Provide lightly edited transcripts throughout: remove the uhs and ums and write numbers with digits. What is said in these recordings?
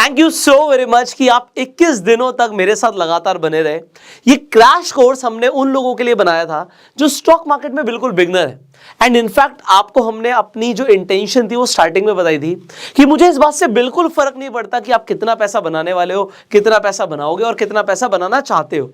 Thank you so very much कि आप 21 दिनों तक मेरे साथ लगातार बने रहे। ये क्रैश कोर्स हमने उन लोगों के लिए बनाया था जो स्टॉक मार्केट में बिल्कुल बिगनर है। एंड इनफैक्ट आपको हमने अपनी जो इंटेंशन थी वो स्टार्टिंग में बताई थी कि मुझे इस बात से बिल्कुल फर्क नहीं पड़ता कि आप कितना पैसा बनाने वाले हो, कितना पैसा बनाओगे और कितना पैसा बनाना चाहते हो।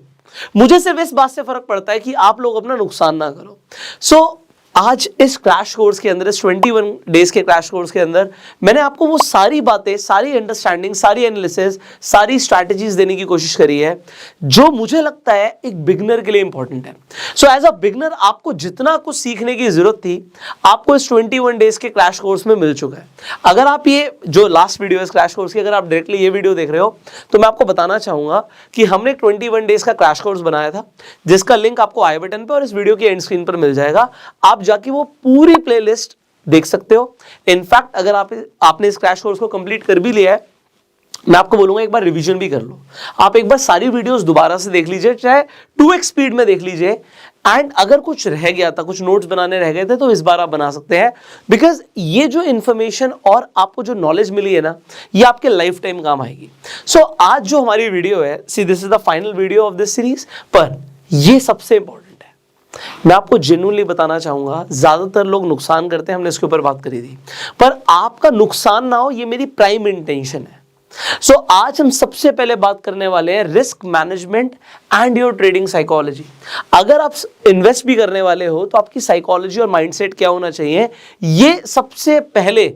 मुझे सिर्फ इस बात से फर्क पड़ता है कि आप लोग अपना नुकसान ना करो। सो आज इस क्रैश कोर्स के अंदर, इस 21 डेज के क्रैश कोर्स के अंदर मैंने आपको वो सारी बातें, सारी अंडरस्टैंडिंग, सारी एनालिसिस, सारी स्ट्रैटेजीज देने की कोशिश करी है जो मुझे लगता है एक बिगनर के लिए इंपॉर्टेंट है। सो एज अ बिगनर आपको जितना कुछ सीखने की जरूरत थी आपको इस 21 डेज के क्रैश कोर्स में मिल चुका है। अगर आप ये जो लास्ट वीडियो है इस क्रैश कोर्स की, अगर आप डायरेक्टली ये वीडियो देख रहे हो तो मैं आपको बताना चाहूंगा कि हमने 21 डेज का क्रैश कोर्स बनाया था जिसका लिंक आपको आई बटन पे और इस वीडियो की एंड स्क्रीन पर मिल जाएगा। आप जाके वो पूरी प्लेलिस्ट देख सकते हो। इनफैक्ट अगर आपने इस क्रैश कोर्स को कंप्लीट कर भी लिया है, मैं आपको बोलूंगा एक बार रिवीजन भी कर लो। आप एक बार सारी वीडियोस दोबारा से देख लीजिए, चाहे 2x स्पीड में देख लीजिए। एंड अगर कुछ रह गया था, कुछ नोट्स बनाने रह गए थे, तो इस बार आप बना सकते हैं। बिकॉज ये जो इंफॉर्मेशन और आपको जो नॉलेज मिली है ना, ये आपके लाइफ टाइम काम आएगी। सो आज जो हमारी वीडियो है, see this is the final video of this series, पर ये सबसे इंपॉर्टेंट, मैं आपको जेन्युइनली बताना चाहूंगा, ज्यादातर लोग नुकसान करते हैं, हमने इसके ऊपर बात करी थी, पर आपका नुकसान ना हो ये मेरी प्राइम इंटेंशन है। सो आज हम सबसे पहले बात करने वाले हैं risk management and your trading psychology. अगर आप इन्वेस्ट भी करने वाले हो तो आपकी साइकोलॉजी और माइंडसेट क्या होना चाहिए, ये सबसे पहले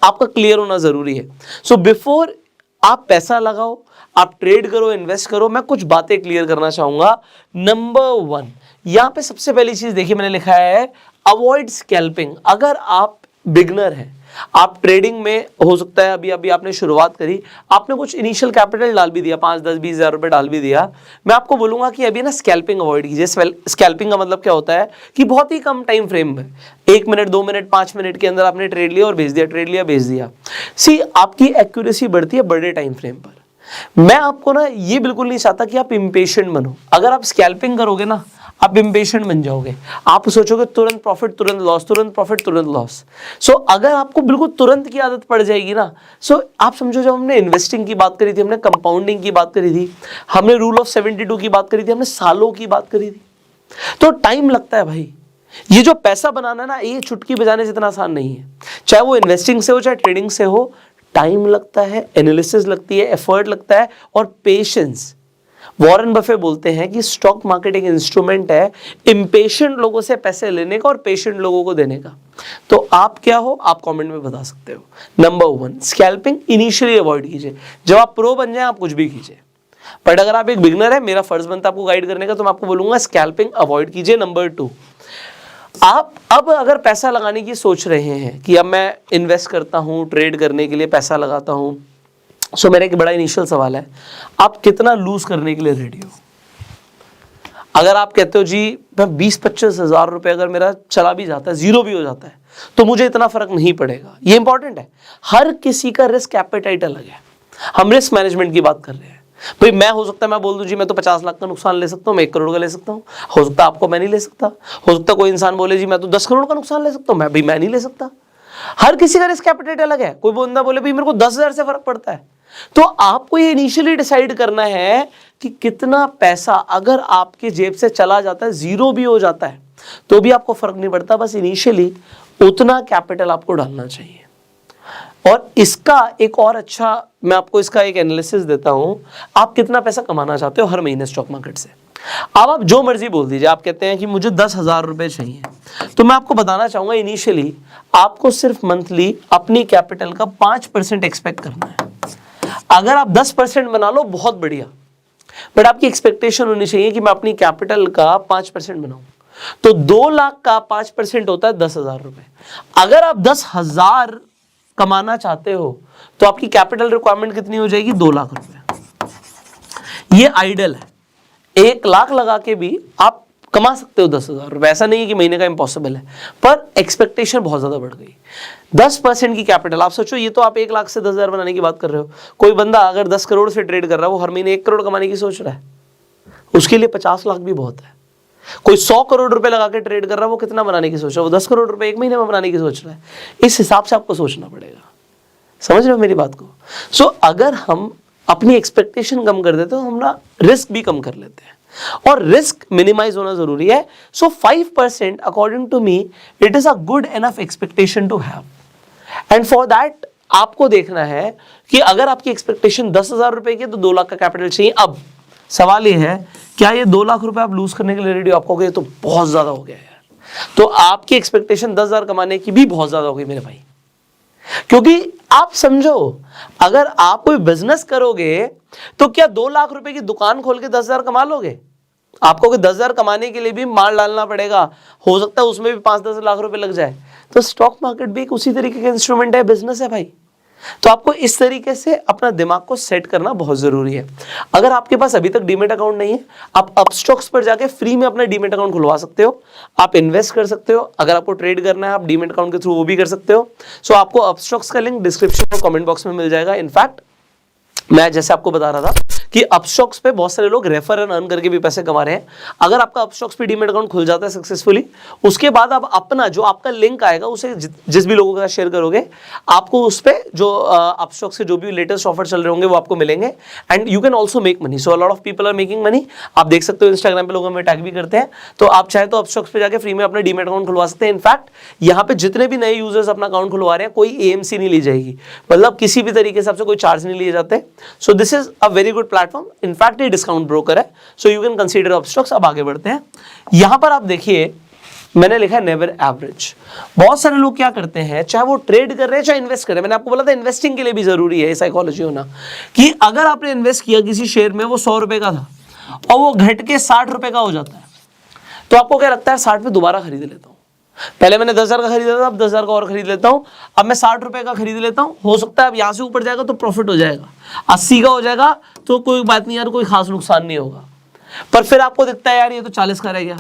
आपका क्लियर होना जरूरी है। सो बिफोर आप पैसा लगाओ, आप ट्रेड करो, इन्वेस्ट करो, मैं कुछ बातें क्लियर करना चाहूंगा। नंबर 1, यहां पे सबसे पहली चीज देखिए, मैंने लिखा है अवॉइड स्कैल्पिंग। अगर आप बिगनर हैं, आप ट्रेडिंग में, हो सकता है अभी अभी आपने शुरुआत करी, आपने कुछ इनिशियल कैपिटल डाल भी दिया, 5, 10, 20 हजार रुपए डाल भी दिया, मैं आपको बोलूंगा कि अभी ना स्कैल्पिंग अवॉइड कीजिए। स्कैल्पिंग का मतलब क्या होता है कि बहुत ही कम टाइम फ्रेम में, 1 मिनट, 2 मिनट, 5 मिनट के अंदर आपने ट्रेड लिया और भेज दिया, ट्रेड लिया, भेज दिया। सी आपकी एक्यूरेसी बढ़ती है बड़े टाइम फ्रेम पर। मैं आपको ना ये बिल्कुल नहीं चाहता कि आप इंपेशेंट बनो। अगर आप स्कैल्पिंग करोगे ना, आप इंपेशेंट बन जाओगे। आप सोचोगे तुरंत प्रॉफिट, तुरंत लॉस, तुरंत प्रॉफिट, तुरंत लॉस। सो अगर आपको बिल्कुल तुरंत की आदत पड़ जाएगी ना, सो आप समझो, जब हमने इन्वेस्टिंग की बात करी थी, हमने कंपाउंडिंग की बात करी थी, हमने रूल ऑफ 72 की बात करी थी, हमने सालों की बात करी थी, तो टाइम लगता है भाई। ये जो पैसा बनाना ना, ये चुटकी बजाने जितना आसान नहीं है। चाहे वो इन्वेस्टिंग से हो, चाहे ट्रेडिंग से हो, टाइम लगता है, एनालिसिस लगती है, एफर्ट लगता है और पेशेंस। वॉरेन बफे बोलते हैं कि स्टॉक मार्केट एक इंस्ट्रूमेंट है इंपेशेंट लोगों से पैसे लेने का और पेशेंट लोगों को देने का। तो आप क्या हो, आप कमेंट में बता सकते हो। नंबर 1, स्कैल्पिंग इनिशियली अवॉइड कीजिए। जब आप प्रो बन जाए आप कुछ भी कीजिए, बट अगर आप एक बिगनर है, मेरा फर्ज बनता है आपको गाइड करने का, तो मैं आपको बोलूंगा स्कैल्पिंग अवॉइड कीजिए। नंबर 2, आप अब अगर पैसा लगाने की सोच रहे हैं कि अब मैं इन्वेस्ट करता हूं, ट्रेड करने के लिए पैसा लगाता हूं, सो मेरा एक बड़ा इनिशियल सवाल है, आप कितना लूज करने के लिए रेडी हो? अगर आप कहते हो जी मैं 20-25 हजार रुपए अगर मेरा चला भी जाता है, जीरो भी हो जाता है, तो मुझे इतना फर्क नहीं पड़ेगा, ये इंपॉर्टेंट है। हर किसी का रिस्क एपेटाइट अलग है। हम रिस्क मैनेजमेंट की बात कर रहे हैं भाई। मैं, हो सकता है मैं बोल दूं जी मैं तो 50 लाख का नुकसान ले सकता हूं, मैं 1 करोड़ का ले सकता हूं। हो सकता है आपको मैं नहीं ले सकता। हो सकता है कोई इंसान बोले जी मैं तो 10 करोड़ का नुकसान ले सकता हूं, मैं नहीं ले सकता। हर किसी का रिस्क एपेटाइट अलग है। कोई बंदा बोले भाई मेरे को 10,000 से फर्क पड़ता है, तो आपको ये इनिशियली डिसाइड करना है कि कितना पैसा अगर आपके जेब से चला जाता है, जीरो भी हो जाता है, तो भी आपको फर्क नहीं पड़ता। बस इनिशियली उतना कैपिटल आपको डालना चाहिए। और इसका एक और अच्छा, मैं आपको इसका एक एनालिसिस देता हूं। आप कितना पैसा कमाना चाहते हो हर महीने स्टॉक मार्केट से? अब आप जो मर्जी बोल दीजिए, आप कहते हैं कि मुझे 10,000 रुपए चाहिए, तो मैं आपको बताना चाहूंगा इनिशियली आपको सिर्फ मंथली अपनी कैपिटल का 5% एक्सपेक्ट करना है। अगर आप 10% बना लो बहुत बढ़िया, बट आपकी एक्सपेक्टेशन होनी चाहिए कि मैं अपनी कैपिटल का 5% बनाऊं। तो 2 लाख का 5% होता है 10,000 रुपए। अगर आप 10,000 कमाना चाहते हो तो आपकी कैपिटल रिक्वायरमेंट कितनी हो जाएगी? 2 लाख रुपए। ये आइडियल है। 1 लाख लगा के भी आप कमा सकते हो 10,000 रुपए। ऐसा नहीं है कि महीने का इम्पॉसिबल है, पर एक्सपेक्टेशन बहुत ज्यादा बढ़ गई। 10% की कैपिटल, आप सोचो, ये तो आप 1 लाख से 10,000 बनाने की बात कर रहे हो। कोई बंदा अगर 10 करोड़ से ट्रेड कर रहा है, वो हर महीने 1 करोड़ कमाने की सोच रहा है, उसके लिए 50 लाख भी बहुत है। कोई 100 करोड़ रुपए लगा के ट्रेड कर रहा है, वो कितना बनाने की सोच रहा है? वो 10 करोड़ रुपए 1 महीने में बनाने की सोच रहा है। इस हिसाब से आपको सोचना पड़ेगा। समझ रहे हो मेरी बात को? सो अगर हम अपनी एक्सपेक्टेशन कम कर देते तो हम ना रिस्क भी कम कर लेते हैं, और रिस्क मिनिमाइज होना जरूरी है. So 5% according to me it is a good enough expectation to have. And for that आपको देखना है कि अगर आपकी एक्सपेक्टेशन 10,000 रुपए की है तो 2 लाख का कैपिटल चाहिए. अब सवाल ये है, क्या ये 2 लाख रुपए आप लूज करने के लिए रेडी हो? आपको कहोगे तो बहुत ज्यादा हो गया यार, तो आपकी एक्सपेक्टेशन 10,000 कमाने की भी बहुत ज्यादा हो गई मेरे भाई. क्योंकि आप समझो, अगर आप कोई बिजनेस करोगे तो क्या 2 लाख रुपए की दुकान खोल के 10,000 कमा लोगे? आपको 10,000 कमाने के लिए भी माल डालना पड़ेगा, हो सकता है उसमें भी 5-10 लाख रुपए लग जाए. तो स्टॉक मार्केट भी एक उसी तरीके का इंस्ट्रूमेंट है, बिजनेस है भाई. तो आपको इस तरीके से अपना दिमाग को सेट करना बहुत जरूरी है. अगर आपके पास अभी तक डीमेट अकाउंट नहीं है, आप अपस्टॉक्स पर जाके फ्री में अपना डीमेट अकाउंट खुलवा सकते हो. आप इन्वेस्ट कर सकते हो. अगर आपको ट्रेड करना है आप डीमेट अकाउंट के थ्रू वो भी कर सकते हो. सो आपको अपस्टॉक्स का लिंक डिस्क्रिप्शन और कमेंट बॉक्स में मिल जाएगा. इनफैक्ट मैं जैसे आपको बता रहा था कि अपस्टॉक्स पे बहुत सारे लोग रेफर एंड अर्न करके भी पैसे कमा रहे हैं. अगर आपका अपस्टॉक्स पे डीमेट अकाउंट खुल जाता है सक्सेसफुली, उसके बाद आप अपना जो आपका लिंक आएगा उसे जिस भी लोगों के साथ शेयर करोगे, आपको उस पे जो अपस्टॉक्स के जो भी लेटेस्ट ऑफर चल रहे होंगे वो आपको मिलेंगे. And you can also make money. So a lot of people are making money. आप देख सकते हो इंस्टाग्राम पे लोग हमें टैग भी करते हैं. तो आप चाहे तो अपस्टॉक्स पे जाके फ्री में अपना डीमेट अकाउंट खुलवा सकते हैं. इनफैक्ट यहाँ पे जितने भी नए यूजर्स अपना अकाउंट खुलवा रहे हैं, कोई एएमसी नहीं ली जाएगी, मतलब किसी भी तरीके से आपसे कोई चार्ज नहीं लिए जाते. So this is a very good platform. In fact ये डिस्काउंट ब्रोकर है, so you can consider Upstox. अब आगे बढ़ते हैं. यहां पर आप देखिए मैंने लिखा है नेवर एवरेज. बहुत सारे लोग क्या करते हैं, चाहे वो ट्रेड कर रहे हैं चाहे इन्वेस्ट कर रहे हैं, मैंने आपको बोला था इन्वेस्टिंग के लिए भी जरूरी है साइकोलॉजी होना, कि अगर आपने इन्वेस्ट किया किसी शेयर में, वो 100 रुपए का था और वो घट के 60 रुपए का हो जाता है, तो आपको क्या लगता है 60 पे दोबारा खरीद लेता हूं. पहले मैंने 10,000 का खरीदा था, अब 10,000 का और खरीद लेता हूं. अब मैं 60 रुपए का खरीद लेता हूं, हो सकता है अब यहां से ऊपर जाएगा तो प्रॉफिट हो जाएगा, 80 का हो जाएगा तो कोई बात नहीं यार, कोई खास नुकसान नहीं होगा. पर फिर आपको दिखता है यार ये तो 40 का रह गया.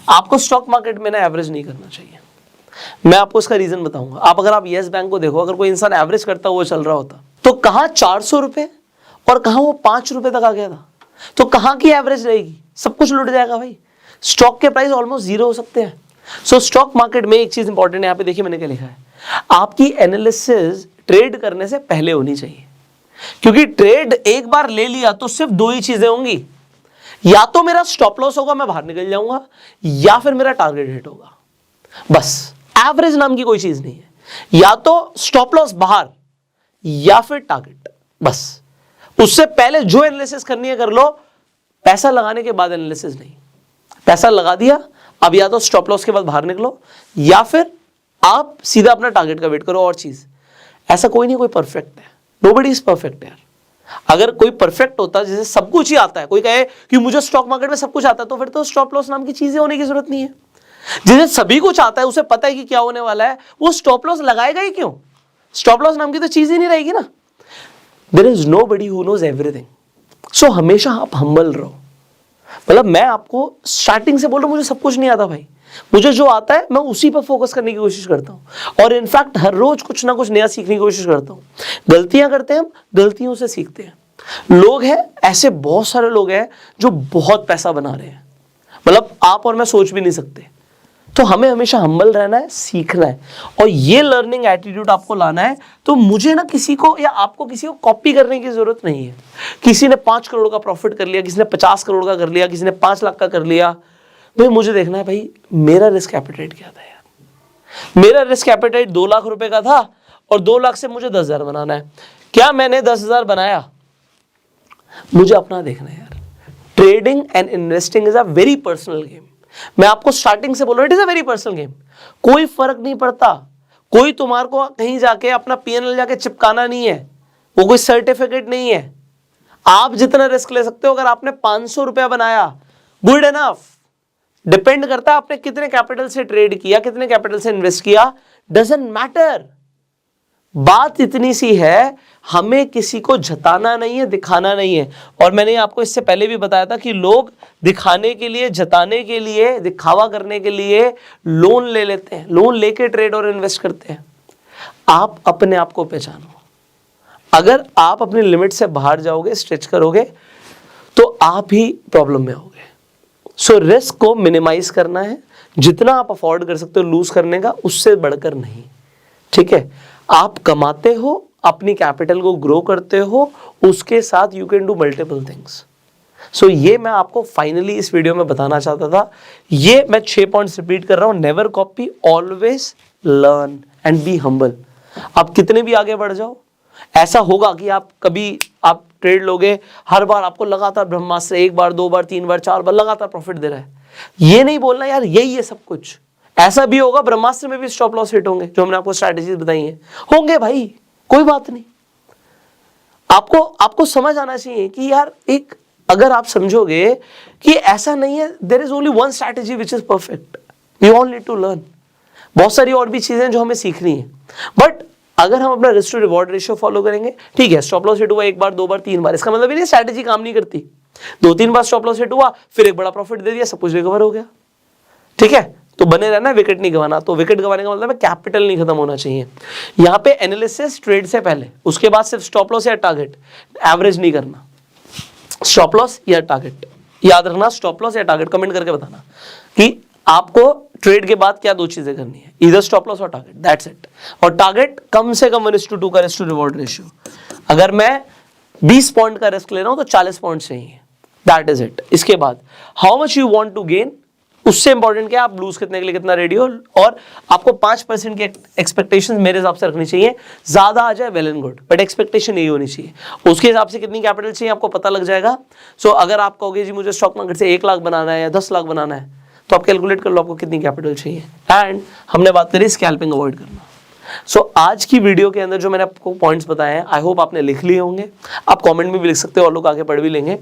आपको स्टॉक मार्केट में ना एवरेज नहीं करना चाहिए. मैं आपको इसका रीजन बताऊंगा. आप अगर आप येस बैंक को देखो, अगर कोई इंसान एवरेज करता हुआ चल रहा होता तो कहां 400 रुपए और कहां वो 5 रुपए तक आ गया था, तो कहां की एवरेज रहेगी? सब कुछ लुट जाएगा भाई. स्टॉक के प्राइस ऑलमोस्ट जीरो हो सकते हैं. सो स्टॉक मार्केट में एक चीज इंपॉर्टेंट है, यहां पे देखिए मैंने क्या लिखा है, आपकी एनालिसिस ट्रेड करने से पहले होनी चाहिए. क्योंकि ट्रेड एक बार ले लिया तो सिर्फ 2 ही चीजें होंगी, या तो मेरा स्टॉप लॉस होगा, मैं बाहर निकल जाऊंगा, या फिर मेरा टारगेट हिट होगा. बस एवरेज नाम की कोई चीज नहीं है. या तो स्टॉप लॉस बाहर या फिर टारगेट, बस. उससे पहले जो एनालिसिस करनी है कर लो, पैसा लगाने के बाद एनालिसिस नहीं. पैसा लगा दिया, अब या तो स्टॉप लॉस के बाद बाहर निकलो, या फिर आप सीधा अपना टारगेट का वेट करो. और चीज, ऐसा कोई नहीं कोई परफेक्ट है, नोबडी इज परफेक्ट यार. अगर कोई परफेक्ट होता, जैसे सब कुछ ही आता है, कोई कहे कि मुझे स्टॉक मार्केट में सब कुछ आता है, तो फिर तो स्टॉप लॉस नाम की चीजें होने की जरूरत नहीं है. जिसे सभी कुछ आता है, उसे पता है कि क्या होने वाला है, वो स्टॉप लॉस लगाएगा ही क्यों? स्टॉप लॉस नाम की तो चीज ही नहीं रहेगी ना. There is nobody who knows everything. So हमेशा आप हम्बल रहो. मतलब मैं आपको स्टार्टिंग से बोल रहा हूं, मुझे सब कुछ नहीं आता भाई. मुझे जो आता है मैं उसी पर फोकस करने की कोशिश करता हूं, और इनफैक्ट हर रोज कुछ ना कुछ नया सीखने की कोशिश करता हूं. गलतियां करते हैं हम, गलतियों से सीखते हैं. लोग हैं ऐसे, बहुत सारे लोग हैं जो बहुत पैसा बना रहे हैं, मतलब आप और मैं सोच भी नहीं सकते. तो हमें हमेशा हम्बल रहना है, सीखना है, और ये लर्निंग एटीट्यूड आपको लाना है. तो मुझे ना किसी को या आपको किसी को कॉपी करने की जरूरत नहीं है. किसी ने 5 करोड़ का प्रॉफिट कर लिया, किसी ने 50 करोड़ का कर लिया, किसी ने 5 लाख का कर लिया. भाई मुझे देखना है भाई मेरा रिस्क एपेटाइट क्या था यार. मेरा रिस्क एपेटाइट 2 लाख रुपए का था, और 2 लाख से मुझे 10,000 बनाना है. क्या मैंने 10,000 बनाया? मुझे अपना देखना है यार. Trading and investing is a very personal game. मैं आपको स्टार्टिंग से बोल रहा हूं, it is a very personal game. कोई फर्क नहीं पड़ता, कोई तुम्हारे को कहीं जाके अपना पीएनएल जाके चिपकाना नहीं है, वो कोई सर्टिफिकेट नहीं है. आप जितना रिस्क ले सकते हो. अगर आपने 500 रुपया बनाया, गुड एनफ. डिपेंड करता है आपने कितने कैपिटल से ट्रेड किया, कितने कैपिटल से इन्वेस्ट किया, डजंट मैटर. बात इतनी सी है, हमें किसी को जताना नहीं है, दिखाना नहीं है. और मैंने आपको इससे पहले भी बताया था कि लोग दिखाने के लिए, जताने के लिए, दिखावा करने के लिए लोन ले लेते हैं, लोन लेके ट्रेड और इन्वेस्ट करते हैं. आप अपने आप को पहचानो. अगर आप अपनी लिमिट से बाहर जाओगे, स्ट्रेच करोगे, तो आप ही प्रॉब्लम में होगे. सो रिस्क को मिनिमाइज करना है, जितना आप अफोर्ड कर सकते हो लूज करने का, उससे बढ़कर नहीं. ठीक है. आप कमाते हो, अपनी कैपिटल को ग्रो करते हो, उसके साथ you can do multiple things. So ये मैं आपको फाइनली इस वीडियो में बताना चाहता था। ये मैं 6 पॉइंट्स रिपीट कर रहा हूं। Never copy, always learn and be humble. आप कितने भी आगे बढ़ जाओ, ऐसा होगा कि आप कभी आप ट्रेड लोगे, हर बार आपको लगातार ब्रह्मास्त्र 1 बार 2 बार 3 बार 4 बार लगातार प्रॉफिट दे रहा है। ये नहीं बोलना यार यही है सब कुछ। ऐसा भी होगा ब्रह्मास्त्र में भी स्टॉप लॉस हिट होंगे, जो हमने आपको स्ट्रैटेजी बताई है, होंगे भाई, कोई बात नहीं। आपको समझ आना चाहिए कि यार एक अगर आप समझोगे कि ऐसा नहीं है, there is only one strategy which is perfect, we all need to learn. बहुत सारी और भी चीजें जो हमें सीखनी है, बट अगर हम अपना risk to reward ratio follow करेंगे, ठीक है, स्टॉप लॉस हिट हुआ 1 बार 2 बार 3 बार, इसका मतलब ये नहीं स्ट्रैटेजी काम नहीं करती। 2-3 बार स्टॉप लॉस हिट हुआ, फिर एक बड़ा प्रॉफिट दे दिया, सब कुछ रिकवर हो गया, ठीक है। तो बने रहना, विकेट नहीं गवाना। तो विकेट गवाने का मतलब है कैपिटल नहीं खत्म होना चाहिए। यहां पे एनालिसिस ट्रेड से पहले, उसके बाद सिर्फ स्टॉप लॉस या टारगेट, एवरेज नहीं करना। स्टॉप लॉस या टारगेट याद रखना, स्टॉप लॉस या टारगेट, कमेंट करके बताना कि आपको ट्रेड के बाद क्या 2 चीजें करनी है, इधर स्टॉप लॉस और टारगेट, दैट्स इट। और टारगेट कम से कम 1:2 का रिस्क टू रिवॉर्ड रेशियो। अगर मैं 20 पॉइंट का रिस्क ले रहा हूं तो 40 पॉइंट चाहिए, दैट इज इट। इसके बाद how much you want to gain, उससे इंपॉर्टेंट क्या है आप लूज करने के लिए कितना रेडी हो। और आपको 5% की एक्सपेक्टेशन मेरे हिसाब से रखनी चाहिए, ज्यादा आ जाए well and good, but expectation यही होनी चाहिए। उसके हिसाब से कितनी कैपिटल चाहिए आपको पता लग जाएगा। सो अगर आप कहोगे जी मुझे स्टॉक मार्केट से 1 लाख बनाना है या 10 लाख बनाना है, तो आप कैलकुलेट कर लो आपको कितनी कैपिटल चाहिए। एंड हमने बात करी स्कैल्पिंग अवॉइड करना। सो आज की वीडियो के अंदर जो मैंने आपको पॉइंट्स बताए हैं, आई होप आपने लिख लिए होंगे। आप कमेंट में भी लिख सकते हो और लोग आगे पढ़ भी लेंगे,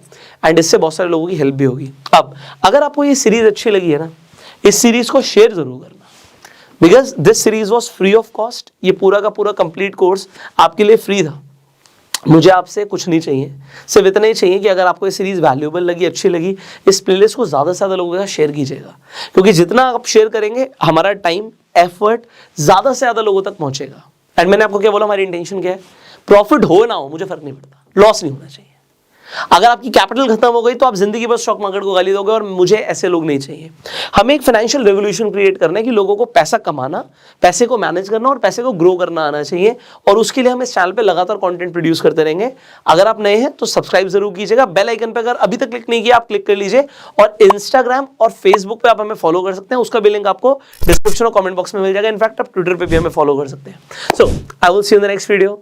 एंड इससे बहुत सारे लोगों की हेल्प भी होगी। अब अगर आपको ये सीरीज अच्छी लगी है ना, इस सीरीज को शेयर जरूर करना, because this series was free of cost. ये पूरा का पूरा कंप्लीट कोर्स आपके लिए फ्री था। मुझे आपसे कुछ नहीं चाहिए, सिर्फ इतना ही चाहिए कि अगर आपको ये सीरीज वैल्यूएबल लगी, अच्छी लगी, इस प्लेलिस्ट को ज़्यादा से ज़्यादा लोगों के साथ शेयर कीजिएगा, क्योंकि जितना आप शेयर करेंगे हमारा टाइम एफर्ट ज़्यादा से ज़्यादा लोगों तक पहुंचेगा। एंड मैंने आपको क्या बोला, हमारी इंटेंशन क्या है, प्रॉफिट हो ना हो मुझे फर्क नहीं पड़ता, लॉस नहीं होना चाहिए। अगर आपकी कैपिटल खत्म हो गई तो आप जिंदगी भर स्टॉक मार्केट को गाली दोगे, और मुझे ऐसे लोग नहीं चाहिए। हमें एक फाइनेंशियल रेवोल्यूशन क्रिएट करना है कि लोगों को पैसा कमाना, पैसे को मैनेज करना और पैसे को ग्रो करना आना चाहिए, और उसके लिए हम इस चैनल पे लगातार कंटेंट प्रोड्यूस करते रहेंगे। अगर आप नए हैं तो सब्सक्राइब जरूर कीजिएगा, बेल आइकन पे अगर अभी तक क्लिक नहीं किया आप क्लिक कर लीजिए, और इंस्टाग्राम और फेसबुक पे आप हमें फॉलो कर सकते हैं, उसका भी लिंक आपको डिस्क्रिप्शन और कमेंट बॉक्स में मिल जाएगा। इनफैक्ट आप ट्विटर पे भी हमें फॉलो कर सकते हैं। So I will see you in the next video.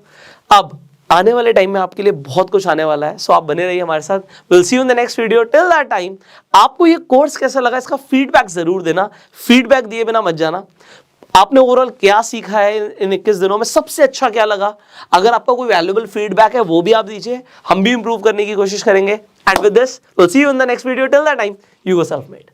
अब आने वाले टाइम में आपके लिए बहुत कुछ आने वाला है, सो आप बने रहिए हमारे साथ। Will see you in the next video. Till that time आपको ये कोर्स कैसा लगा इसका फीडबैक जरूर देना, फीडबैक दिए बिना मत जाना। आपने ओवरऑल क्या सीखा है इन 21 दिनों में, सबसे अच्छा क्या लगा, अगर आपका कोई वैल्यूएबल फीडबैक है वो भी आप दीजिए, हम भी इंप्रूव करने की कोशिश करेंगे। And with this will see you in the next video. Till that time you go self made.